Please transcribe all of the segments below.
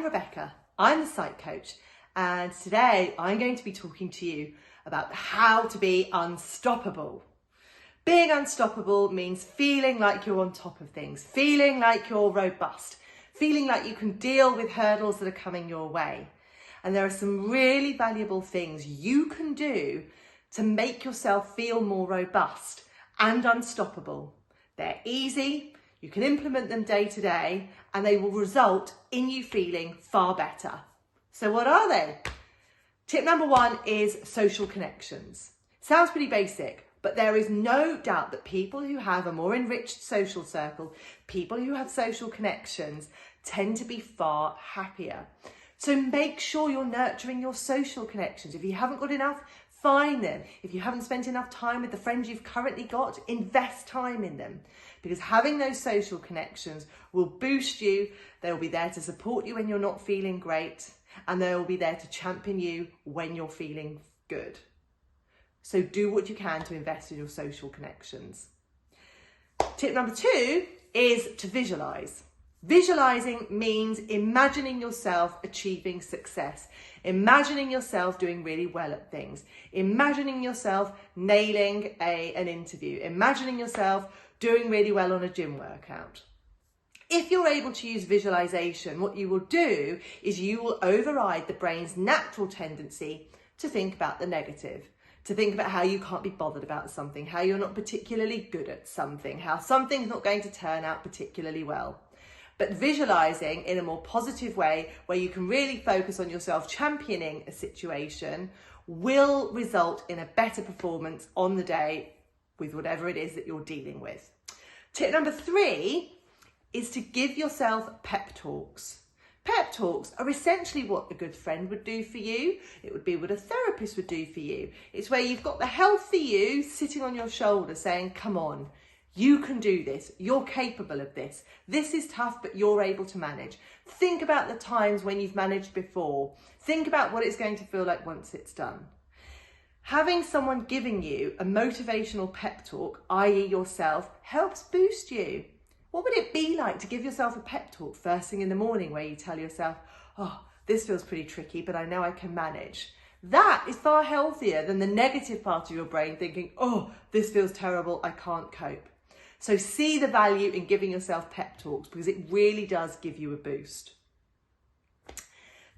Rebecca, I'm the Psych Coach, and today I'm going to be talking to you about how to be unstoppable. Being unstoppable means feeling like you're on top of things, feeling like you're robust, feeling like you can deal with hurdles that are coming your way. And there are some really valuable things you can do to make yourself feel more robust and unstoppable. They're easy, you can implement them day to day, and they will result in you feeling far better. So what are they? Tip number 1 is social connections. Sounds pretty basic, but there is no doubt that people who have a more enriched social circle, people who have social connections, tend to be far happier. So make sure you're nurturing your social connections. If you haven't got enough, find them. If you haven't spent enough time with the friends you've currently got, invest time in them. Because having those social connections will boost you. They'll be there to support you when you're not feeling great. And they'll be there to champion you when you're feeling good. So do what you can to invest in your social connections. Tip number 2 is to visualize. Visualizing means imagining yourself achieving success, imagining yourself doing really well at things, imagining yourself nailing an interview, imagining yourself doing really well on a gym workout. If you're able to use visualization, what you will do is you will override the brain's natural tendency to think about the negative, to think about how you can't be bothered about something, how you're not particularly good at something, how something's not going to turn out particularly well. But visualizing in a more positive way, where you can really focus on yourself championing a situation, will result in a better performance on the day with whatever it is that you're dealing with. Tip number 3 is to give yourself pep talks. Pep talks are essentially what a good friend would do for you. It would be what a therapist would do for you. It's where you've got the healthy you sitting on your shoulder saying, come on, you can do this. You're capable of this. This is tough, but you're able to manage. Think about the times when you've managed before. Think about what it's going to feel like once it's done. Having someone giving you a motivational pep talk, i.e. yourself, helps boost you. What would it be like to give yourself a pep talk first thing in the morning where you tell yourself, oh, this feels pretty tricky, but I know I can manage? That is far healthier than the negative part of your brain thinking, oh, this feels terrible, I can't cope. So see the value in giving yourself pep talks, because it really does give you a boost.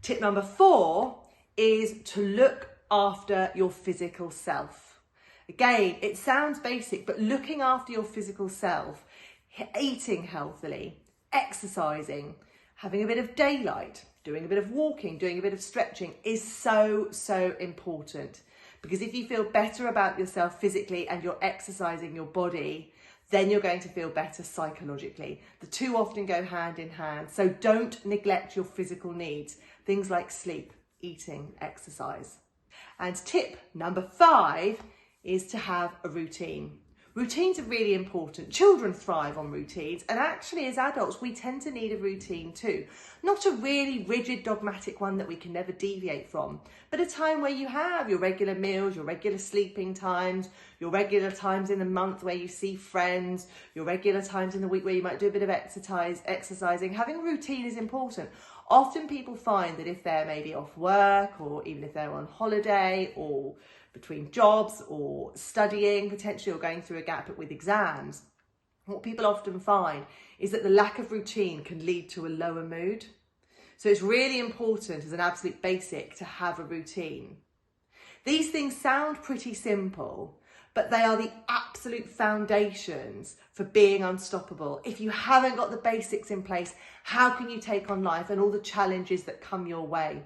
Tip number 4 is to look after your physical self. Again, it sounds basic, but looking after your physical self, eating healthily, exercising, having a bit of daylight, doing a bit of walking, doing a bit of stretching is so important. Because if you feel better about yourself physically and you're exercising your body, then you're going to feel better psychologically. The two often go hand in hand. So don't neglect your physical needs. Things like sleep, eating, exercise. And tip number 5 is to have a routine. Routines are really important. Children thrive on routines, and actually as adults we tend to need a routine too. Not a really rigid, dogmatic one that we can never deviate from, but a time where you have your regular meals, your regular sleeping times, your regular times in the month where you see friends, your regular times in the week where you might do a bit of exercising. Having a routine is important. Often people find that if they're maybe off work, or even if they're on holiday, or between jobs or studying, potentially, or going through a gap with exams, what people often find is that the lack of routine can lead to a lower mood. So it's really important as an absolute basic to have a routine. These things sound pretty simple, but they are the absolute foundations for being unstoppable. If you haven't got the basics in place, how can you take on life and all the challenges that come your way?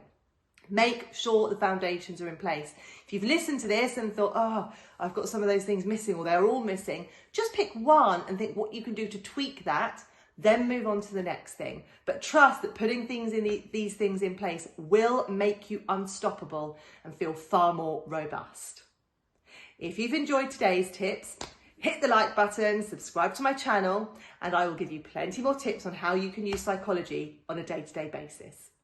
Make sure the foundations are in place. If you've listened to this and thought, oh, I've got some of those things missing, or they're all missing, just pick one and think what you can do to tweak that, then move on to the next thing. But trust that putting these things in place will make you unstoppable and feel far more robust. If you've enjoyed today's tips, hit the like button, subscribe to my channel, and I will give you plenty more tips on how you can use psychology on a day-to-day basis.